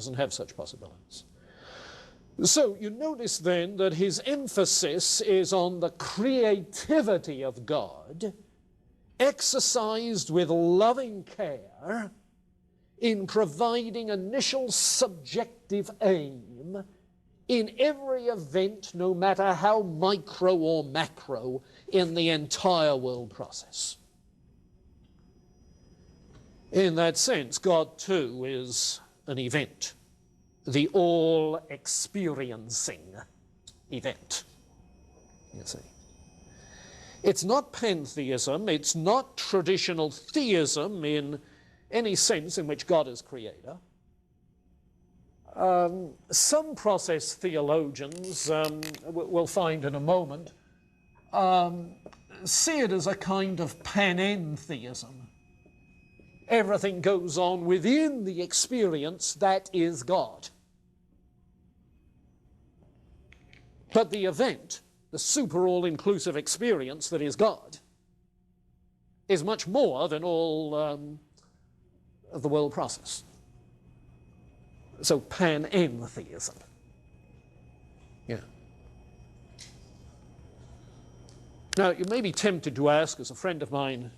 doesn't have such possibilities. So you notice then that his emphasis is on the creativity of God, exercised with loving care in providing initial subjective aim in every event, no matter how micro or macro, in the entire world process. In that sense, God too is an event, the all-experiencing event, you see. It's not pantheism, it's not traditional theism in any sense in which God is creator. Some process theologians, we'll find in a moment, see it as a kind of panentheism. Everything goes on within the experience that is God. But the event, the super all-inclusive experience that is God, is much more than all of the world process. So panentheism. Yeah. Now, you may be tempted to ask, as a friend of mine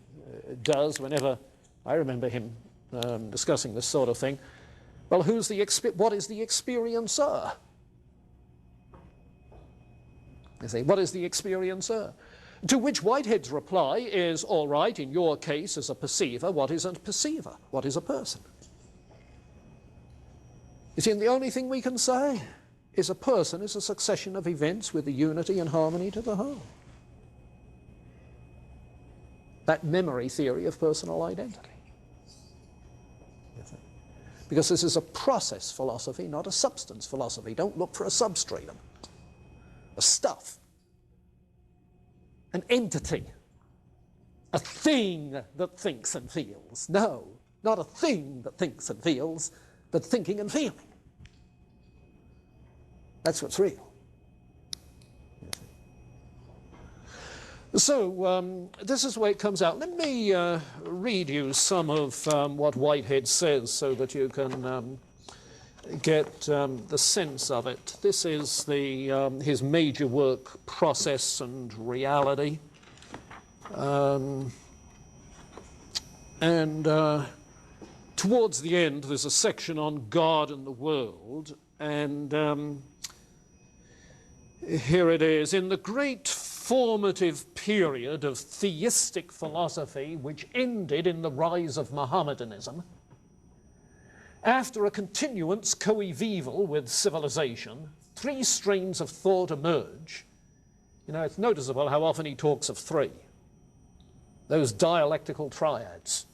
does whenever I remember him discussing this sort of thing, well, what is the experiencer? You see, what is the experiencer? To which Whitehead's reply is, all right, in your case as a perceiver, what is a perceiver? What is a person? You see, and the only thing we can say is a person is a succession of events with the unity and harmony to the whole. That memory theory of personal identity. Because this is a process philosophy, not a substance philosophy. Don't look for a substratum, a stuff, an entity, a thing that thinks and feels. No, not a thing that thinks and feels, but thinking and feeling. That's what's real. So this is the way it comes out. Let me read you some of what Whitehead says so that you can get the sense of it. This is his major work, Process and Reality. Towards the end, there's a section on God and the world, and here it is. In the great formative period of theistic philosophy, which ended in the rise of Mohammedanism, after a continuance coeval with civilization, three strains of thought emerge. You know, it's noticeable how often he talks of three. Those dialectical triads.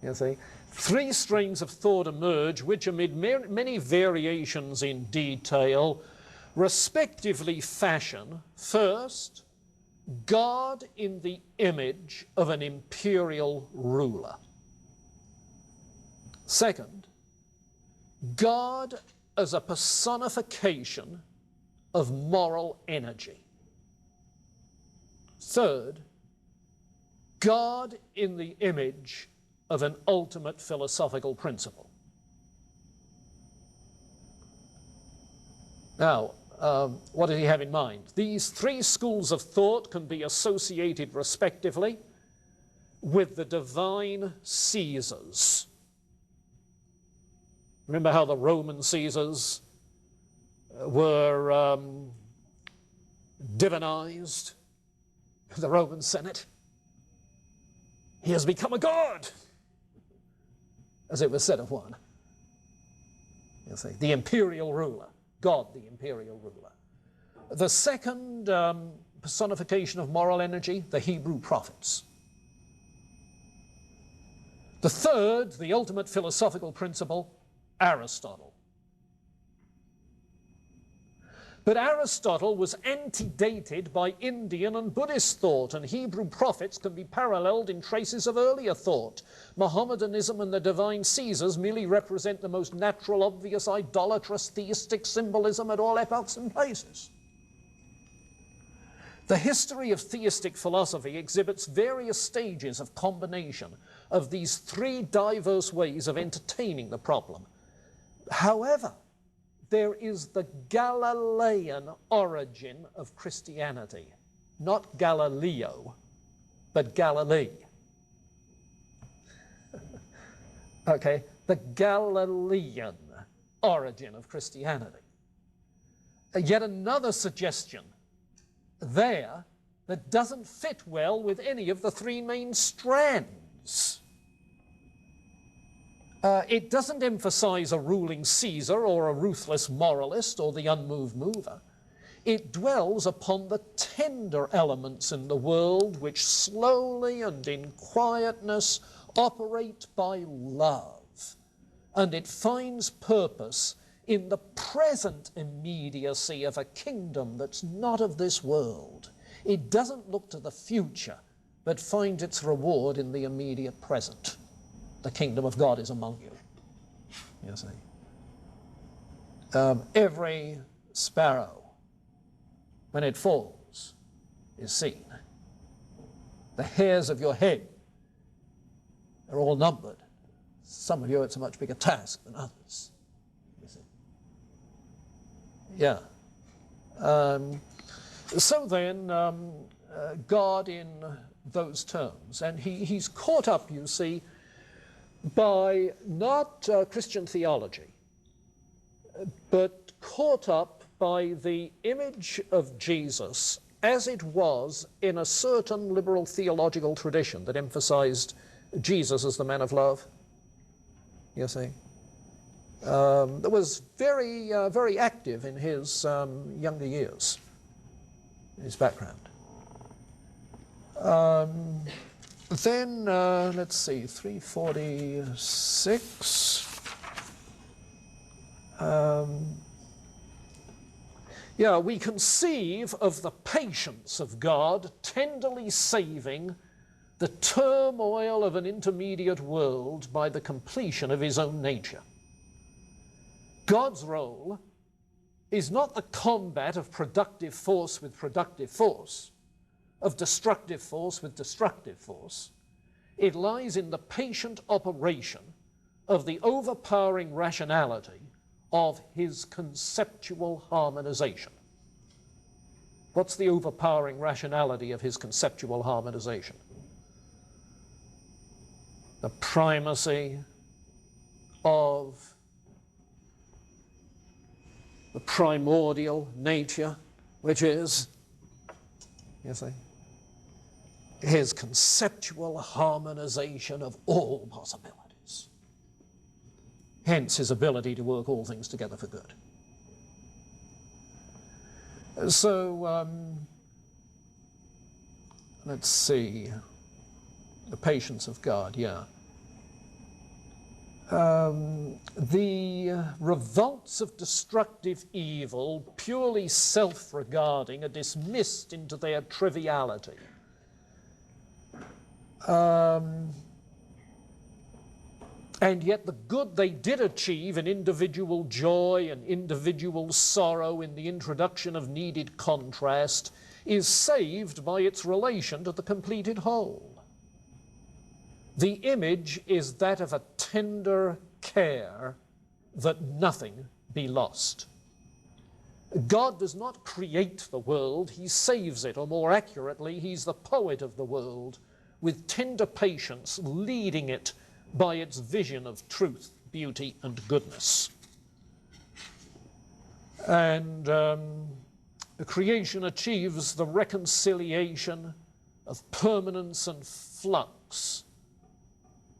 You see, three strains of thought emerge, which amid many variations in detail, respectively fashion, first, God in the image of an imperial ruler. Second, God as a personification of moral energy. Third, God in the image of an ultimate philosophical principle. Now, what did he have in mind? These three schools of thought can be associated respectively with the divine Caesars. Remember how the Roman Caesars were divinized? The Roman Senate. He has become a god, as it was said of one. You see, the imperial ruler. God, the imperial ruler. The second personification of moral energy, the Hebrew prophets. The third, the ultimate philosophical principle, Aristotle. But Aristotle was antedated by Indian and Buddhist thought, and Hebrew prophets can be paralleled in traces of earlier thought. Mohammedanism and the divine Caesars merely represent the most natural, obvious, idolatrous, theistic symbolism at all epochs and places. The history of theistic philosophy exhibits various stages of combination of these three diverse ways of entertaining the problem. However, there is the Galilean origin of Christianity, not Galileo, but Galilee. Okay, the Galilean origin of Christianity. Yet another suggestion there that doesn't fit well with any of the three main strands. It doesn't emphasize a ruling Caesar or a ruthless moralist or the unmoved mover. It dwells upon the tender elements in the world which slowly and in quietness operate by love. And it finds purpose in the present immediacy of a kingdom that's not of this world. It doesn't look to the future, but finds its reward in the immediate present. The kingdom of God is among you, you see. Every sparrow, when it falls, is seen. The hairs of your head are all numbered. Some of you, it's a much bigger task than others, you see. Yeah. So then, God in those terms, and he's caught up, you see, by not Christian theology, but caught up by the image of Jesus as it was in a certain liberal theological tradition that emphasized Jesus as the man of love, you see. That was very, very active in his younger years, his background. Then, let's see, 346. Yeah, we conceive of the patience of God tenderly saving the turmoil of an intermediate world by the completion of his own nature. God's role is not the combat of productive force with productive force, of destructive force with destructive force. It lies in the patient operation of the overpowering rationality of his conceptual harmonization. What's the overpowering rationality of his conceptual harmonization? The primacy of the primordial nature, which is, you see, his conceptual harmonization of all possibilities. Hence his ability to work all things together for good. So, let's see, the patience of God, yeah. The revolts of destructive evil, purely self-regarding, are dismissed into their triviality. And yet the good they did achieve in individual joy and individual sorrow in the introduction of needed contrast is saved by its relation to the completed whole. The image is that of a tender care that nothing be lost. God does not create the world, he saves it, or more accurately, he's the poet of the world, with tender patience leading it by its vision of truth, beauty, and goodness. And the creation achieves the reconciliation of permanence and flux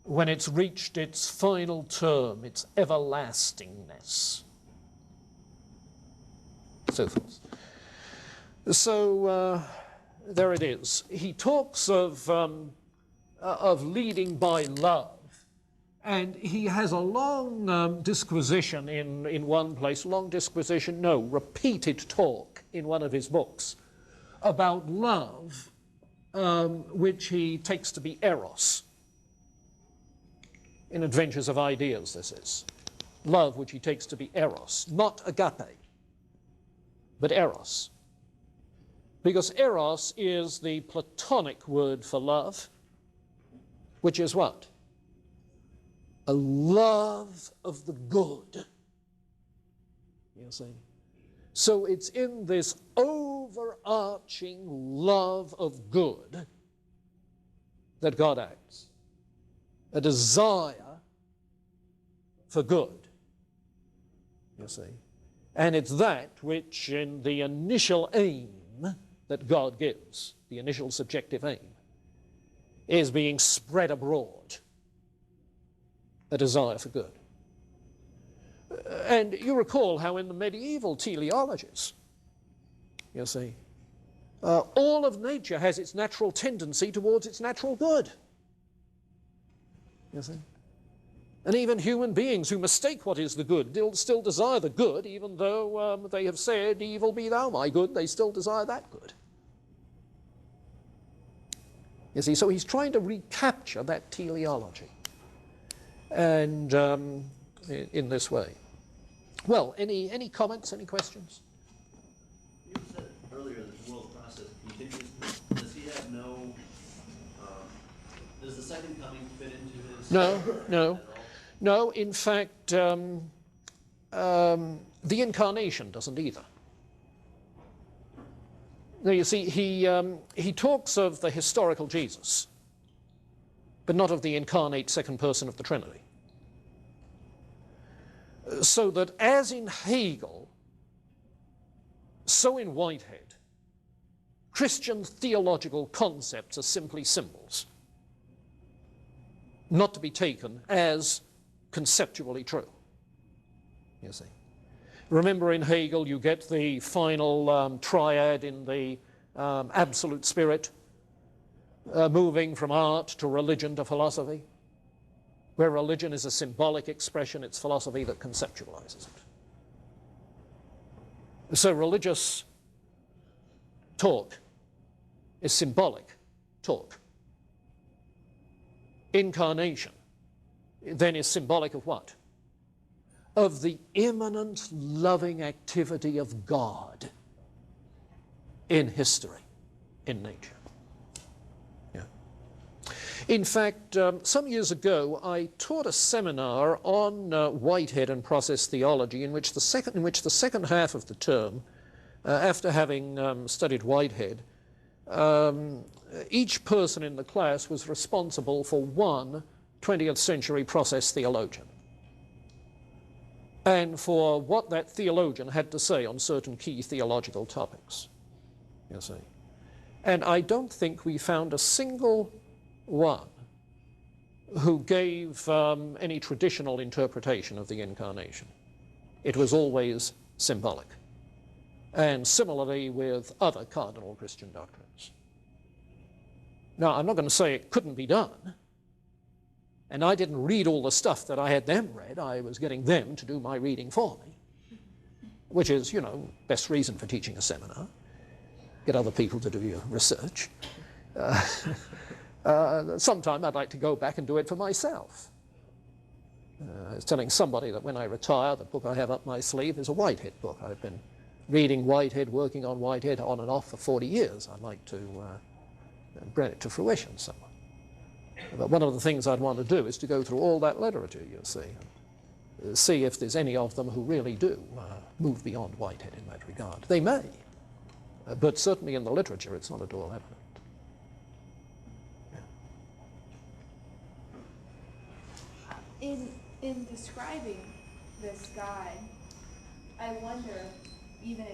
when it's reached its final term, its everlastingness. So forth. So there it is. He talks of leading by love. And he has a long disquisition in one place, repeated talk in one of his books about love, which he takes to be eros. In Adventures of Ideas, this is. Love which he takes to be eros, not agape, but eros. Because eros is the Platonic word for love, which is what? A love of the good see. So it's in this overarching love of good that God acts, a desire for good, you see. And it's that which, in the initial aim that God gives, the initial subjective aim, is being spread abroad, a desire for good. And you recall how in the medieval teleologies, you see, all of nature has its natural tendency towards its natural good, you see. And even human beings who mistake what is the good still desire the good, even though they have said, evil be thou my good, they still desire that good. You see, so he's trying to recapture that teleology, and in this way. Well, any comments, any questions? You said earlier that the world process continues. Does he have no, does the second coming fit into his... No, in fact, the incarnation doesn't either. Now, you see, he talks of the historical Jesus, but not of the incarnate second person of the Trinity. So that as in Hegel, so in Whitehead, Christian theological concepts are simply symbols, not to be taken as conceptually true, you see. Remember, in Hegel you get the final triad in the absolute spirit, moving from art to religion to philosophy. Where religion is a symbolic expression, it's philosophy that conceptualizes it. So religious talk is symbolic talk. Incarnation then is symbolic of what? Of the immanent loving activity of God in history, in nature. Yeah. In fact, some years ago, I taught a seminar on Whitehead and process theology, in which the second half of the term, after having studied Whitehead, each person in the class was responsible for one 20th century process theologian, and for what that theologian had to say on certain key theological topics, you see. And I don't think we found a single one who gave any traditional interpretation of the incarnation. It was always symbolic. And similarly with other cardinal Christian doctrines. Now, I'm not going to say it couldn't be done. And I didn't read all the stuff that I had them read. I was getting them to do my reading for me, which is, you know, best reason for teaching a seminar. Get other people to do your research. Sometime I'd like to go back and do it for myself. I was telling somebody that when I retire, the book I have up my sleeve is a Whitehead book. I've been reading Whitehead, working on Whitehead on and off for 40 years. I'd like to bring it to fruition somewhat. But one of the things I'd want to do is to go through all that literature, you see, and see if there's any of them who really do move beyond Whitehead in that regard. They may, but certainly in the literature it's not at all evident. In describing this guy, I wonder, even if